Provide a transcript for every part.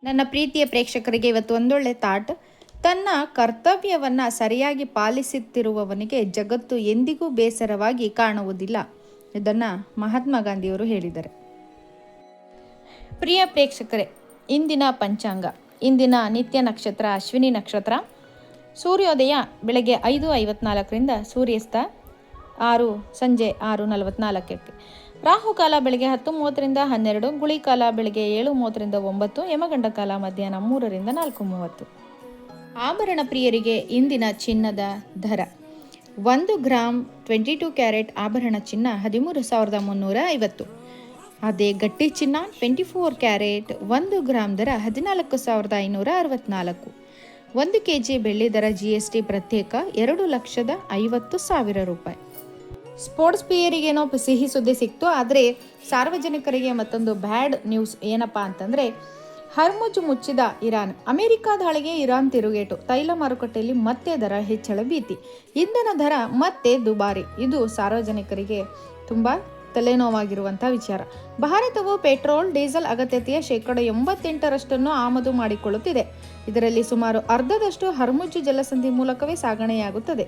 ನನ್ನ ಪ್ರೀತಿಯ ಪ್ರೇಕ್ಷಕರಿಗೆ ಇವತ್ತು ಒಂದೊಳ್ಳೆ ಥಾಟ್. ತನ್ನ ಕರ್ತವ್ಯವನ್ನು ಸರಿಯಾಗಿ ಪಾಲಿಸುತ್ತಿರುವವನಿಗೆ ಜಗತ್ತು ಎಂದಿಗೂ ಬೇಸರವಾಗಿ ಕಾಣುವುದಿಲ್ಲ. ಇದನ್ನು ಮಹಾತ್ಮ ಗಾಂಧಿಯವರು ಹೇಳಿದ್ದಾರೆ. ಪ್ರಿಯ ಪ್ರೇಕ್ಷಕರೇ, ಇಂದಿನ ಪಂಚಾಂಗ, ಇಂದಿನ ನಿತ್ಯ ನಕ್ಷತ್ರ ಅಶ್ವಿನಿ ನಕ್ಷತ್ರ. ಸೂರ್ಯೋದಯ ಬೆಳಗ್ಗೆ 5:54ರಿಂದ ಸೂರ್ಯಾಸ್ತ ಸಂಜೆ 6:44. ರಾಹುಕಾಲ ಬೆಳಗ್ಗೆ 10:30ರಿಂದ 12, ಗುಳಿಕಾಲ ಬೆಳಗ್ಗೆ 7:30ರಿಂದ 9, ಯಮಗಂಡ ಕಾಲ ಮಧ್ಯಾಹ್ನ 3ರಿಂದ 4:30. ಆಭರಣ ಪ್ರಿಯರಿಗೆ ಇಂದಿನ ಚಿನ್ನದ ದರ: 1 ಗ್ರಾಮ್ 22 ಕ್ಯಾರೆಟ್ ಆಭರಣ ಚಿನ್ನ 13,350. ಅದೇ ಗಟ್ಟಿ ಚಿನ್ನ 24 ಕ್ಯಾರೆಟ್ 1 ಗ್ರಾಮ್ ದರ 14,564. 1 kg ಬೆಳ್ಳಿ ದರ GST ಪ್ರತ್ಯೇಕ 2,50,000 ರೂಪಾಯಿ. ಸ್ಪೋರ್ಟ್ಸ್ ಪ್ರಿಯರಿಗೇನೋ ಸಿಹಿ ಸುದ್ದಿ ಸಿಕ್ತು, ಆದರೆ ಸಾರ್ವಜನಿಕರಿಗೆ ಮತ್ತೊಂದು ಬ್ಯಾಡ್ ನ್ಯೂಸ್. ಏನಪ್ಪಾ ಅಂತಂದರೆ, ಹರ್ಮುಜ್ ಮುಚ್ಚಿದ ಇರಾನ್. ಅಮೆರಿಕ ದಾಳಿಗೆ ಇರಾನ್ ತಿರುಗೇಟು. ತೈಲ ಮಾರುಕಟ್ಟೆಯಲ್ಲಿ ಮತ್ತೆ ದರ ಹೆಚ್ಚಳ ಭೀತಿ. ಇಂಧನ ದರ ಮತ್ತೆ ದುಬಾರಿ. ಇದು ಸಾರ್ವಜನಿಕರಿಗೆ ತುಂಬ ತಲೆನೋವಾಗಿರುವಂಥ ವಿಚಾರ. ಭಾರತವು ಪೆಟ್ರೋಲ್, ಡೀಸೆಲ್ ಅಗತ್ಯತೆಯ 88% ಆಮದು ಮಾಡಿಕೊಳ್ಳುತ್ತಿದೆ. ಇದರಲ್ಲಿ ಸುಮಾರು ಅರ್ಧದಷ್ಟು ಹರ್ಮುಜ್ ಜಲಸಂಧಿ ಮೂಲಕವೇ ಸಾಗಣೆಯಾಗುತ್ತದೆ.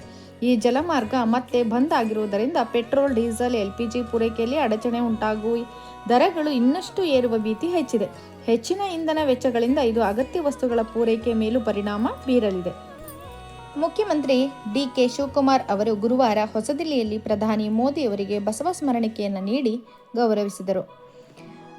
ಈ ಜಲಮಾರ್ಗ ಮತ್ತೆ ಬಂದ್ ಆಗಿರುವುದರಿಂದ ಪೆಟ್ರೋಲ್, ಡೀಸೆಲ್, LPG ಪೂರೈಕೆಯಲ್ಲಿ ಅಡಚಣೆ ಉಂಟಾಗಿ ದರಗಳು ಇನ್ನಷ್ಟು ಏರುವ ಭೀತಿ ಹೆಚ್ಚಿದೆ. ಹೆಚ್ಚಿನ ಇಂಧನ ವೆಚ್ಚಗಳಿಂದ ಇದು ಅಗತ್ಯ ವಸ್ತುಗಳ ಪೂರೈಕೆ ಮೇಲೂ ಪರಿಣಾಮ ಬೀರಲಿದೆ. ಮುಖ್ಯಮಂತ್ರಿ DK ಶಿವಕುಮಾರ್ ಅವರು ಗುರುವಾರ ಹೊಸದಿಲ್ಲಿಯಲ್ಲಿ ಪ್ರಧಾನಿ ಮೋದಿ ಅವರಿಗೆ ಬಸವ ಸ್ಮರಣಿಕೆಯನ್ನು ನೀಡಿ ಗೌರವಿಸಿದರು.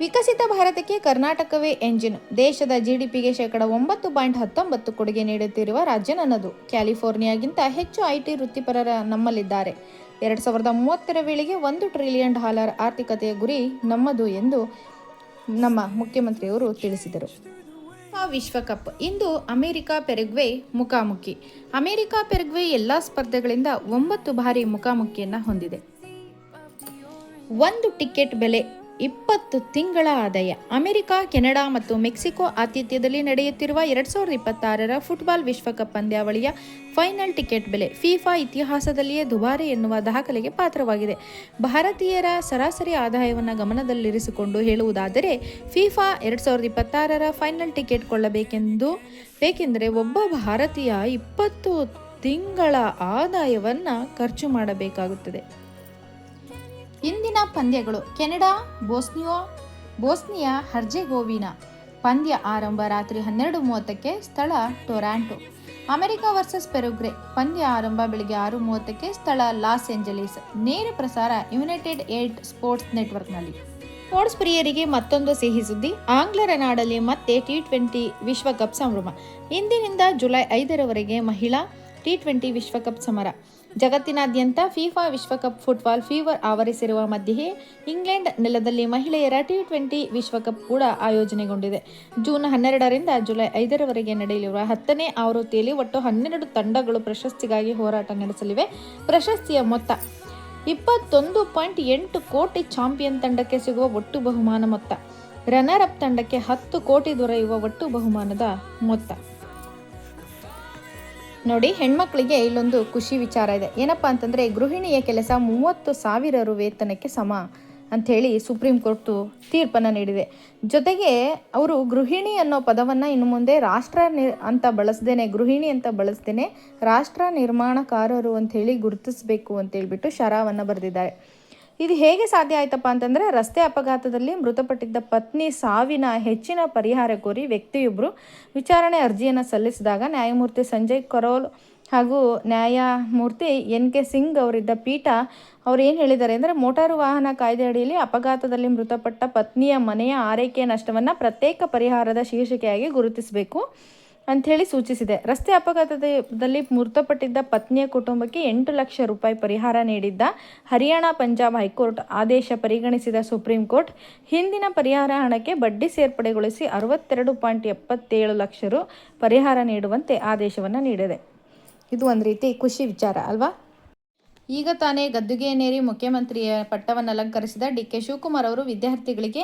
ವಿಕಸಿತ ಭಾರತಕ್ಕೆ ಕರ್ನಾಟಕವೇ ಎಂಜಿನ್. ದೇಶದ GDPಗೆ 9.19% ಕೊಡುಗೆ ನೀಡುತ್ತಿರುವ ರಾಜ್ಯ ನನ್ನದು. ಕ್ಯಾಲಿಫೋರ್ನಿಯಾಗಿಂತ ಹೆಚ್ಚು IT ವೃತ್ತಿಪರರ ನಮ್ಮಲ್ಲಿದ್ದಾರೆ. 2030ರ ವೇಳೆಗೆ $1 ಟ್ರಿಲಿಯನ್ ಆರ್ಥಿಕತೆಯ ಗುರಿ ನಮ್ಮದು ಎಂದು ನಮ್ಮ ಮುಖ್ಯಮಂತ್ರಿಯವರು ತಿಳಿಸಿದರು. ವಿಶ್ವಕಪ್ ಇಂದು ಅಮೆರಿಕ ಪೆರುಗ್ವೆ ಮುಖಾಮುಖಿ. ಅಮೆರಿಕ ಪೆರುಗ್ವೆ ಎಲ್ಲ ಸ್ಪರ್ಧೆಗಳಿಂದ 9 ಬಾರಿ ಮುಖಾಮುಖಿಯನ್ನು ಹೊಂದಿದೆ. ಒಂದು ಟಿಕೆಟ್ ಬೆಲೆ 20 ತಿಂಗಳ ಆದಾಯ. ಅಮೆರಿಕ, ಕೆನಡಾ ಮತ್ತು ಮೆಕ್ಸಿಕೋ ಆತಿಥ್ಯದಲ್ಲಿ ನಡೆಯುತ್ತಿರುವ 2026ರ ಫುಟ್ಬಾಲ್ ವಿಶ್ವಕಪ್ ಪಂದ್ಯಾವಳಿಯ ಫೈನಲ್ ಟಿಕೆಟ್ ಬೆಲೆ ಫಿಫಾ ಇತಿಹಾಸದಲ್ಲಿಯೇ ದುಬಾರಿ ಎನ್ನುವ ದಾಖಲೆಗೆ ಪಾತ್ರವಾಗಿದೆ. ಭಾರತೀಯರ ಸರಾಸರಿ ಆದಾಯವನ್ನು ಗಮನದಲ್ಲಿರಿಸಿಕೊಂಡು ಹೇಳುವುದಾದರೆ, ಫಿಫಾ 2026ರ ಫೈನಲ್ ಟಿಕೆಟ್ ಕೊಳ್ಳಬೇಕೆಂದರೆ ಒಬ್ಬ ಭಾರತೀಯ 20 ತಿಂಗಳ ಆದಾಯವನ್ನು ಖರ್ಚು ಮಾಡಬೇಕಾಗುತ್ತದೆ. ಇಂದಿನ ಪಂದ್ಯಗಳು: ಕೆನಡಾ ಬೋಸ್ನಿಯಾ ಹರ್ಜೆಗೋವಿನಾ. ಪಂದ್ಯ ಆರಂಭ ರಾತ್ರಿ 12:30ಕ್ಕೆ, ಸ್ಥಳ ಟೊರಾಂಟೊ. America versus Paraguay. ಪಂದ್ಯ ಆರಂಭ ಬೆಳಗ್ಗೆ 6:30ಕ್ಕೆ, ಸ್ಥಳ ಲಾಸ್ ಏಂಜಲೀಸ್. ನೇರ ಪ್ರಸಾರ ಯುನೈಟೆಡ್ 8 ಸ್ಪೋರ್ಟ್ಸ್ ನೆಟ್ವರ್ಕ್ನಲ್ಲಿ. ಸ್ಪೋರ್ಟ್ಸ್ ಪ್ರಿಯರಿಗೆ ಮತ್ತೊಂದು ಸಿಹಿ ಸುದ್ದಿ: ಆಂಗ್ಲರ ನಾಡಲ್ಲಿ ಮತ್ತೆ T20 ವಿಶ್ವಕಪ್ ಸಂಭ್ರಮ. ಇಂದಿನಿಂದ ಜುಲೈ 5ರವರೆಗೆ ಮಹಿಳಾ T20 ವಿಶ್ವಕಪ್ ಸಮರ. ಜಗತ್ತಿನಾದ್ಯಂತ ಫಿಫಾ ವಿಶ್ವಕಪ್ ಫುಟ್ಬಾಲ್ ಫೀವರ್ ಆವರಿಸಿರುವ ಮಧ್ಯೆಯೇ ಇಂಗ್ಲೆಂಡ್ ನೆಲದಲ್ಲಿ ಮಹಿಳೆಯರ T20 ವಿಶ್ವಕಪ್ ಕೂಡ ಆಯೋಜನೆಗೊಂಡಿದೆ. ಜೂನ್ 12ರಿಂದ ಜುಲೈ 5ರವರೆಗೆ ನಡೆಯಲಿರುವ 10ನೇ ಆವೃತ್ತಿಯಲ್ಲಿ ಒಟ್ಟು 12 ತಂಡಗಳು ಪ್ರಶಸ್ತಿಗಾಗಿ ಹೋರಾಟ ನಡೆಸಲಿವೆ. ಪ್ರಶಸ್ತಿಯ ಮೊತ್ತ 21.8 ಕೋಟಿ. ಚಾಂಪಿಯನ್ ತಂಡಕ್ಕೆ ಸಿಗುವ ಒಟ್ಟು ಬಹುಮಾನ ಮೊತ್ತ. ರನ್ನರ್ ಅಪ್ ತಂಡಕ್ಕೆ 10 ಕೋಟಿ ದೊರೆಯುವ ಒಟ್ಟು ಬಹುಮಾನದ ಮೊತ್ತ. ನೋಡಿ, ಹೆಣ್ಮಕ್ಳಿಗೆ ಇಲ್ಲೊಂದು ಖುಷಿ ವಿಚಾರ ಇದೆ. ಏನಪ್ಪ ಅಂತಂದರೆ, ಗೃಹಿಣಿಯ ಕೆಲಸ 30,000 ರು ವೇತನಕ್ಕೆ ಸಮ ಅಂಥೇಳಿ ಸುಪ್ರೀಂ ಕೋರ್ಟು ತೀರ್ಪನ್ನು ನೀಡಿದೆ. ಜೊತೆಗೆ ಅವರು ಗೃಹಿಣಿ ಅನ್ನೋ ಪದವನ್ನು ಇನ್ನು ಮುಂದೆ ಗೃಹಿಣಿ ಅಂತ ಬಳಸ್ದೇನೆ ರಾಷ್ಟ್ರ ನಿರ್ಮಾಣಕಾರರು ಅಂಥೇಳಿ ಗುರುತಿಸಬೇಕು ಅಂತೇಳ್ಬಿಟ್ಟು ಶರಾವನ್ನು ಬರೆದಿದ್ದಾರೆ. ಇದು ಹೇಗೆ ಸಾಧ್ಯ ಆಯ್ತಪ್ಪ ಅಂತಂದರೆ, ರಸ್ತೆ ಅಪಘಾತದಲ್ಲಿ ಮೃತಪಟ್ಟಿದ್ದ ಪತ್ನಿ ಸಾವಿನ ಹೆಚ್ಚಿನ ಪರಿಹಾರ ಕೋರಿ ವ್ಯಕ್ತಿಯೊಬ್ಬರು ವಿಚಾರಣೆ ಅರ್ಜಿಯನ್ನು ಸಲ್ಲಿಸಿದಾಗ ನ್ಯಾಯಮೂರ್ತಿ ಸಂಜಯ್ ಕರೋಲ್ ಹಾಗೂ ನ್ಯಾಯಮೂರ್ತಿ NK ಸಿಂಗ್ ಅವರಿದ್ದ ಪೀಠ ಅವ್ರು ಏನು ಹೇಳಿದ್ದಾರೆ ಅಂದರೆ, ಮೋಟಾರು ವಾಹನ ಕಾಯ್ದೆ ಅಡಿಯಲ್ಲಿ ಅಪಘಾತದಲ್ಲಿ ಮೃತಪಟ್ಟ ಪತ್ನಿಯ ಮನೆಯ ಆರೈಕೆ ನಷ್ಟವನ್ನು ಪ್ರತ್ಯೇಕ ಪರಿಹಾರದ ಶೀರ್ಷಿಕೆಯಾಗಿ ಗುರುತಿಸಬೇಕು ಅಂಥೇಳಿ ಸೂಚಿಸಿದೆ. ರಸ್ತೆ ಅಪಘಾತದಲ್ಲಿ ಮೃತಪಟ್ಟಿದ್ದ ಪತ್ನಿಯ ಕುಟುಂಬಕ್ಕೆ 8 ಲಕ್ಷ ರೂಪಾಯಿ ಪರಿಹಾರ ನೀಡಿದ್ದ ಹರಿಯಾಣ, ಪಂಜಾಬ್ ಹೈಕೋರ್ಟ್ ಆದೇಶ ಪರಿಗಣಿಸಿದ ಸುಪ್ರೀಂ ಕೋರ್ಟ್ ಹಿಂದಿನ ಪರಿಹಾರ ಹಣಕ್ಕೆ ಬಡ್ಡಿ ಸೇರ್ಪಡೆಗೊಳಿಸಿ 62.77 ಲಕ್ಷ ರು ಪರಿಹಾರ ನೀಡುವಂತೆ ಆದೇಶವನ್ನು ನೀಡಿದೆ. ಇದು ಒಂದು ರೀತಿ ಖುಷಿ ವಿಚಾರ ಅಲ್ವಾ? ಈಗ ತಾನೇ ಗದ್ದುಗೆಯನ್ನೇರಿ ಮುಖ್ಯಮಂತ್ರಿಯ ಪಟ್ಟವನ್ನು ಅಲಂಕರಿಸಿದ DK ಶಿವಕುಮಾರ್ ಅವರು ವಿದ್ಯಾರ್ಥಿಗಳಿಗೆ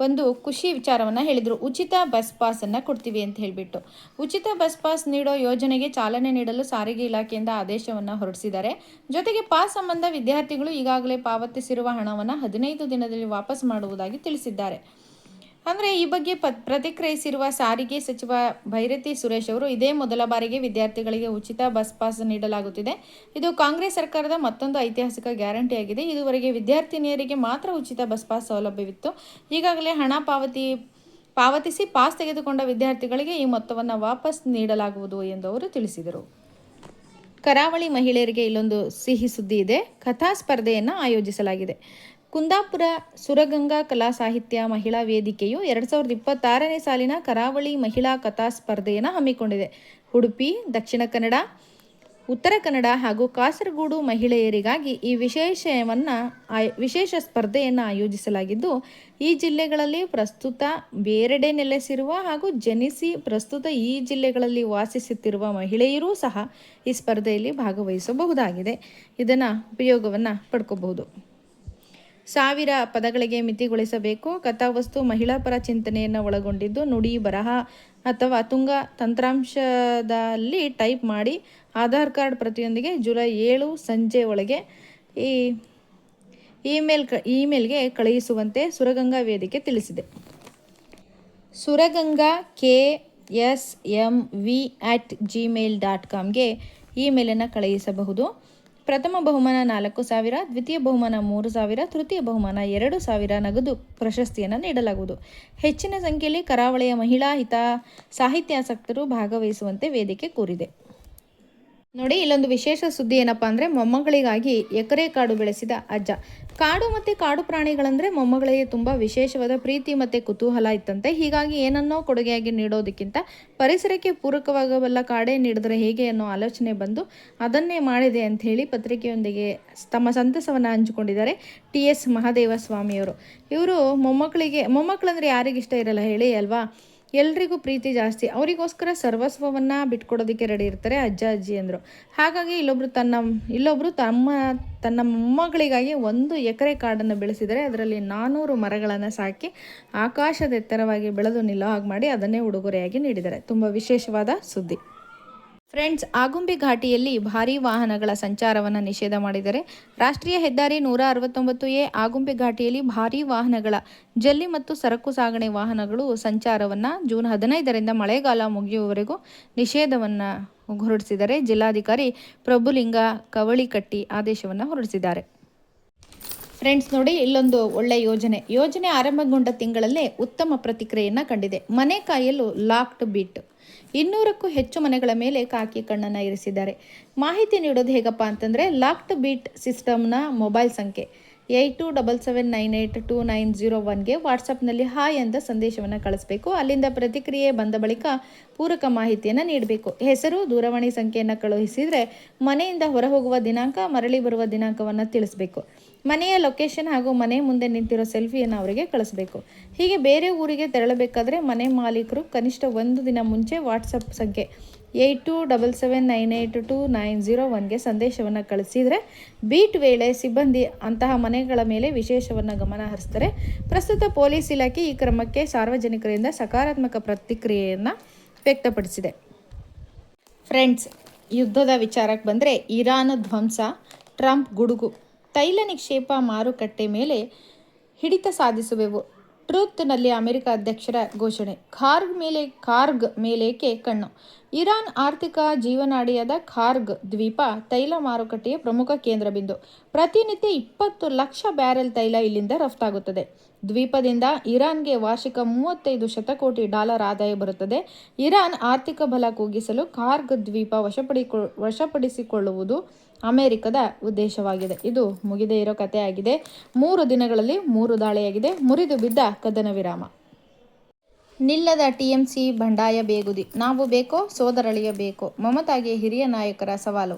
ಒಂದು ಖುಷಿ ವಿಚಾರವನ್ನು ಹೇಳಿದರು. ಉಚಿತ ಬಸ್ ಪಾಸನ್ನು ಕೊಡ್ತೀವಿ ಅಂತ ಹೇಳಿಬಿಟ್ಟು ಉಚಿತ ಬಸ್ ಪಾಸ್ ನೀಡೋ ಯೋಜನೆಗೆ ಚಾಲನೆ ನೀಡಲು ಸಾರಿಗೆ ಇಲಾಖೆಯಿಂದ ಆದೇಶವನ್ನು ಹೊರಡಿಸಿದ್ದಾರೆ. ಜೊತೆಗೆ ಪಾಸ್ ಸಂಬಂಧ ವಿದ್ಯಾರ್ಥಿಗಳು ಈಗಾಗಲೇ ಪಾವತಿಸಿರುವ ಹಣವನ್ನು 15 ದಿನದಲ್ಲಿ ವಾಪಸ್ ಮಾಡುವುದಾಗಿ ತಿಳಿಸಿದ್ದಾರೆ. ಅಂದರೆ ಈ ಬಗ್ಗೆ ಪ್ರತಿಕ್ರಿಯಿಸಿರುವ ಸಾರಿಗೆ ಸಚಿವ ಭೈರತಿ ಸುರೇಶ್ ಅವರು, ಇದೇ ಮೊದಲ ಬಾರಿಗೆ ವಿದ್ಯಾರ್ಥಿಗಳಿಗೆ ಉಚಿತ ಬಸ್ ಪಾಸ್ ನೀಡಲಾಗುತ್ತಿದೆ. ಇದು ಕಾಂಗ್ರೆಸ್ ಸರ್ಕಾರದ ಮತ್ತೊಂದು ಐತಿಹಾಸಿಕ ಗ್ಯಾರಂಟಿಯಾಗಿದೆ. ಇದುವರೆಗೆ ವಿದ್ಯಾರ್ಥಿನಿಯರಿಗೆ ಮಾತ್ರ ಉಚಿತ ಬಸ್ ಪಾಸ್ ಸೌಲಭ್ಯವಿತ್ತು. ಈಗಾಗಲೇ ಹಣ ಪಾವತಿಸಿ ಪಾಸ್ ತೆಗೆದುಕೊಂಡ ವಿದ್ಯಾರ್ಥಿಗಳಿಗೆ ಈ ಮೊತ್ತವನ್ನು ವಾಪಸ್ ನೀಡಲಾಗುವುದು ಎಂದು ಅವರು ತಿಳಿಸಿದರು. ಕರಾವಳಿ ಮಹಿಳೆಯರಿಗೆ ಇಲ್ಲೊಂದು ಸಿಹಿ ಸುದ್ದಿ ಇದೆ. ಕಥಾ ಸ್ಪರ್ಧೆಯನ್ನು ಆಯೋಜಿಸಲಾಗಿದೆ. ಕುಂದಾಪುರ ಸುರಗಂಗಾ ಕಲಾ ಸಾಹಿತ್ಯ ಮಹಿಳಾ ವೇದಿಕೆಯು 2026ನೇ ಸಾಲಿನ ಕರಾವಳಿ ಮಹಿಳಾ ಕಥಾ ಸ್ಪರ್ಧೆಯನ್ನು ಹಮ್ಮಿಕೊಂಡಿದೆ. ಉಡುಪಿ, ದಕ್ಷಿಣ ಕನ್ನಡ, ಉತ್ತರ ಕನ್ನಡ ಹಾಗೂ ಕಾಸರಗೋಡು ಮಹಿಳೆಯರಿಗಾಗಿ ಈ ವಿಶೇಷ ಸ್ಪರ್ಧೆಯನ್ನು ಆಯೋಜಿಸಲಾಗಿದ್ದು, ಈ ಜಿಲ್ಲೆಗಳಲ್ಲಿ ಪ್ರಸ್ತುತ ಬೇರೆಡೆ ನೆಲೆಸಿರುವ ಹಾಗೂ ಜನಿಸಿ ಪ್ರಸ್ತುತ ಈ ಜಿಲ್ಲೆಗಳಲ್ಲಿ ವಾಸಿಸುತ್ತಿರುವ ಮಹಿಳೆಯರೂ ಸಹ ಈ ಸ್ಪರ್ಧೆಯಲ್ಲಿ ಭಾಗವಹಿಸಬಹುದಾಗಿದೆ. ಇದನ್ನು ಉಪಯೋಗವನ್ನು ಪಡ್ಕೋಬಹುದು. 1000 ಪದಗಳಿಗೆ ಮಿತಿಗೊಳಿಸಬೇಕು. ಕಥಾವಸ್ತು ಮಹಿಳಾ ಪರ ಚಿಂತನೆಯನ್ನು ಒಳಗೊಂಡಿದ್ದು, ನುಡಿ, ಬರಹ ಅಥವಾ ತುಂಗ ತಂತ್ರಾಂಶದಲ್ಲಿ ಟೈಪ್ ಮಾಡಿ ಆಧಾರ್ ಕಾರ್ಡ್ ಪ್ರತಿಯೊಂದಿಗೆ ಜುಲೈ 7 ಸಂಜೆ ಒಳಗೆ ಈ ಇಮೇಲ್ಗೆ ಕಳುಹಿಸುವಂತೆ ಸುರಗಂಗಾ ವೇದಿಕೆ ತಿಳಿಸಿದೆ. ಸುರಗಂಗಾ ksmv@gmail.comಗೆ ಇಮೇಲನ್ನು ಕಳುಹಿಸಬಹುದು. ಪ್ರಥಮ ಬಹುಮಾನ 4,000, ದ್ವಿತೀಯ ಬಹುಮಾನ 3,000, ತೃತೀಯ ಬಹುಮಾನ 2,000 ನಗದು ಪ್ರಶಸ್ತಿಯನ್ನು ನೀಡಲಾಗುವುದು. ಹೆಚ್ಚಿನ ಸಂಖ್ಯೆಯಲ್ಲಿ ಕರಾವಳಿಯ ಮಹಿಳಾ ಸಾಹಿತ್ಯಾಸಕ್ತರು ಭಾಗವಹಿಸುವಂತೆ ವೇದಿಕೆ ಕೋರಿದೆ. ನೋಡಿ, ಇಲ್ಲೊಂದು ವಿಶೇಷ ಸುದ್ದಿ ಏನಪ್ಪ ಅಂದರೆ, ಮೊಮ್ಮಗಳಿಗಾಗಿ ಎಕರೆ ಕಾಡು ಬೆಳೆಸಿದ ಅಜ್ಜ. ಕಾಡು ಮತ್ತು ಕಾಡು ಪ್ರಾಣಿಗಳಂದರೆ ಮೊಮ್ಮಗಳಿಗೆ ತುಂಬ ವಿಶೇಷವಾದ ಪ್ರೀತಿ ಮತ್ತು ಕುತೂಹಲ ಇತ್ತಂತೆ. ಹೀಗಾಗಿ ಏನನ್ನೋ ಕೊಡುಗೆಯಾಗಿ ನೀಡೋದಕ್ಕಿಂತ ಪರಿಸರಕ್ಕೆ ಪೂರಕವಾಗಬಲ್ಲ ಕಾಡೇ ನೀಡಿದರೆ ಹೇಗೆ ಅನ್ನೋ ಆಲೋಚನೆ ಬಂದು ಅದನ್ನೇ ಮಾಡಿದೆ ಅಂಥೇಳಿ ಪತ್ರಿಕೆಯೊಂದಿಗೆ ತಮ್ಮ ಸಂತಸವನ್ನು ಹಂಚಿಕೊಂಡಿದ್ದಾರೆ TS ಮಹಾದೇವಸ್ವಾಮಿಯವರು. ಇವರು ಮೊಮ್ಮಕ್ಕಳಂದರೆ ಯಾರಿಗಿಷ್ಟ ಇರಲ್ಲ ಹೇಳಿ ಅಲ್ವಾ? ಎಲ್ರಿಗೂ ಪ್ರೀತಿ ಜಾಸ್ತಿ. ಅವರಿಗೋಸ್ಕರ ಸರ್ವಸ್ವವನ್ನು ಬಿಟ್ಕೊಡೋದಕ್ಕೆ ರೆಡಿ ಇರ್ತಾರೆ ಅಜ್ಜ ಅಜ್ಜಿ ಅಂದರು. ಹಾಗಾಗಿ ಇಲ್ಲೊಬ್ಬರು ತನ್ನ ಮೊಮ್ಮಗಳಿಗಾಗಿ 1 ಎಕರೆ ಕಾಡನ್ನು ಬೆಳೆಸಿದರೆ ಅದರಲ್ಲಿ 400 ಮರಗಳನ್ನು ಸಾಕಿ ಆಕಾಶದ ಎತ್ತರವಾಗಿ ಬೆಳೆದು ನಿಲ್ಲೋ ಹಾಗೆ ಮಾಡಿ ಅದನ್ನೇ ಉಡುಗೊರೆಯಾಗಿ ನೀಡಿದ್ದಾರೆ. ತುಂಬ ವಿಶೇಷವಾದ ಸುದ್ದಿ. ಫ್ರೆಂಡ್ಸ್, ಆಗುಂಬೆ ಘಾಟಿಯಲ್ಲಿ ಭಾರೀ ವಾಹನಗಳ ಸಂಚಾರವನ್ನು ನಿಷೇಧ ಮಾಡಿದ್ದಾರೆ. ರಾಷ್ಟ್ರೀಯ ಹೆದ್ದಾರಿ 169A ಆಗುಂಬೆ ಘಾಟಿಯಲ್ಲಿ ಭಾರೀ ವಾಹನಗಳ ಜಲ್ಲಿ ಮತ್ತು ಸರಕು ಸಾಗಣೆ ವಾಹನಗಳು ಸಂಚಾರವನ್ನು ಜೂನ್ 15ರಿಂದ ಮಳೆಗಾಲ ಮುಗಿಯುವವರೆಗೂ ನಿಷೇಧವನ್ನು ಹೊರಡಿಸಿದ್ದಾರೆ. ಜಿಲ್ಲಾಧಿಕಾರಿ ಪ್ರಭುಲಿಂಗ ಕವಳಿಕಟ್ಟಿ ಆದೇಶವನ್ನು ಹೊರಡಿಸಿದ್ದಾರೆ. ಫ್ರೆಂಡ್ಸ್, ನೋಡಿ, ಇಲ್ಲೊಂದು ಒಳ್ಳೆ ಯೋಜನೆ ಆರಂಭಗೊಂಡ ತಿಂಗಳಲ್ಲೇ ಉತ್ತಮ ಪ್ರತಿಕ್ರಿಯೆಯನ್ನು ಕಂಡಿದೆ. ಮನೆ ಕಾಯಲು ಲಾಕ್ಡ್ ಬೀಟ್ 200ಕ್ಕೂ ಹೆಚ್ಚು ಮನೆಗಳ ಮೇಲೆ ಕಾಕಿ ಕಣ್ಣನ್ನು ಇರಿಸಿದ್ದಾರೆ. ಮಾಹಿತಿ ನೀಡೋದು ಹೇಗಪ್ಪ ಅಂತಂದರೆ, ಲಾಕ್ಡ್ ಬೀಟ್ ಸಿಸ್ಟಮ್ನ ಮೊಬೈಲ್ ಸಂಖ್ಯೆ 8277982901ಗೆ ವಾಟ್ಸಪ್ನಲ್ಲಿ ಹಾಯ್ ಅಂತ ಸಂದೇಶವನ್ನು ಕಳಿಸಬೇಕು. ಅಲ್ಲಿಂದ ಪ್ರತಿಕ್ರಿಯೆ ಬಂದ ಬಳಿಕ ಪೂರಕ ಮಾಹಿತಿಯನ್ನು ನೀಡಬೇಕು. ಹೆಸರು, ದೂರವಾಣಿ ಸಂಖ್ಯೆಯನ್ನು ಕಳುಹಿಸಿದರೆ ಮನೆಯಿಂದ ಹೊರಹೋಗುವ ದಿನಾಂಕ, ಮರಳಿ ಬರುವ ದಿನಾಂಕವನ್ನು ತಿಳಿಸಬೇಕು. ಮನೆಯ ಲೊಕೇಶನ್ ಹಾಗೂ ಮನೆ ಮುಂದೆ ನಿಂತಿರೋ ಸೆಲ್ಫಿಯನ್ನು ಅವರಿಗೆ ಕಳಿಸಬೇಕು. ಹೀಗೆ ಬೇರೆ ಊರಿಗೆ ತೆರಳಬೇಕಾದ್ರೆ ಮನೆ ಮಾಲೀಕರು ಕನಿಷ್ಠ 1 ದಿನ ಮುಂಚೆ ವಾಟ್ಸಪ್ ಸಂಖ್ಯೆ 8277982901ಗೆ ಸಂದೇಶವನ್ನು ಕಳಿಸಿದರೆ ಬೀಟ್ ವೇಳೆ ಸಿಬ್ಬಂದಿ ಅಂತಹ ಮನೆಗಳ ಮೇಲೆ ವಿಶೇಷವನ್ನು ಗಮನ ಹರಿಸ್ತಾರೆ. ಪ್ರಸ್ತುತ ಪೊಲೀಸ್ ಇಲಾಖೆ ಈ ಕ್ರಮಕ್ಕೆ ಸಾರ್ವಜನಿಕರಿಂದ ಸಕಾರಾತ್ಮಕ ಪ್ರತಿಕ್ರಿಯೆಯನ್ನು ವ್ಯಕ್ತಪಡಿಸಿದೆ. ಫ್ರೆಂಡ್ಸ್, ಯುದ್ಧದ ವಿಚಾರಕ್ಕೆ ಬಂದರೆ ಇರಾನ್ ಧ್ವಂಸ, ಟ್ರಂಪ್ ಗುಡುಗು, ತೈಲ ನಿಕ್ಷೇಪ ಮಾರುಕಟ್ಟೆ ಮೇಲೆ ಹಿಡಿತ ಸಾಧಿಸುವೆವು. ಟ್ರೂತ್ನಲ್ಲಿ ಅಮೆರಿಕ ಅಧ್ಯಕ್ಷರ ಘೋಷಣೆ. ಕಾರ್ಗ್ ಮೇಲೇಕೆ ಕಣ್ಣು. ಇರಾನ್ ಆರ್ಥಿಕ ಜೀವನಾಡಿಯಾದ ಕಾರ್ಗ್ ದ್ವೀಪ ತೈಲ ಮಾರುಕಟ್ಟೆಯ ಪ್ರಮುಖ ಕೇಂದ್ರ ಬಿಂದು. ಪ್ರತಿನಿತ್ಯ 20 ಲಕ್ಷ ಬ್ಯಾರೆಲ್ ತೈಲ ಇಲ್ಲಿಂದ ರಫ್ತಾಗುತ್ತದೆ. ದ್ವೀಪದಿಂದ ಇರಾನ್ಗೆ ವಾರ್ಷಿಕ $35 ಶತಕೋಟಿ ಆದಾಯ ಬರುತ್ತದೆ. ಇರಾನ್ ಆರ್ಥಿಕ ಬಲ ಕುಗ್ಗಿಸಲು ಕಾರ್ಗ್ ದ್ವೀಪ ವಶಪಡಿಸಿಕೊಳ್ಳುವುದು ಅಮೆರಿಕದ ಉದ್ದೇಶವಾಗಿದೆ. ಇದು ಮುಗಿದೇ ಇರೋ ಕಥೆಯಾಗಿದೆ. 3 ದಿನಗಳಲ್ಲಿ 3 ದಾಳಿಯಾಗಿದೆ. ಮುರಿದು ಬಿದ್ದ ಕದನ ವಿರಾಮ. ನಿಲ್ಲದ TMC ಬಂಡಾಯ ಬೇಗುದಿ. ನಾವು ಬೇಕೋ ಸೋದರಳಿಯ ಬೇಕೋ. ಮಮತಾಗೆ ಹಿರಿಯ ನಾಯಕರ ಸವಾಲು.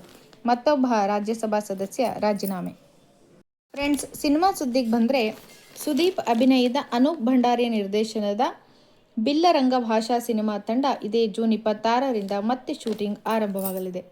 ಮತ್ತೊಬ್ಬ ರಾಜ್ಯಸಭಾ ಸದಸ್ಯ ರಾಜೀನಾಮೆ. ಫ್ರೆಂಡ್ಸ್, ಸಿನಿಮಾ ಸುದ್ದಿಗೆ ಬಂದರೆ, ಸುದೀಪ್ ಅಭಿನಯದ ಅನೂಪ್ ಭಂಡಾರಿ ನಿರ್ದೇಶನದ ಬಿಲ್ಲರಂಗ ಭಾಷಾ ಸಿನಿಮಾ ತಂಡ ಇದೇ ಜೂನ್ 26ರಿಂದ ಮತ್ತೆ ಶೂಟಿಂಗ್ ಆರಂಭವಾಗಲಿದೆ.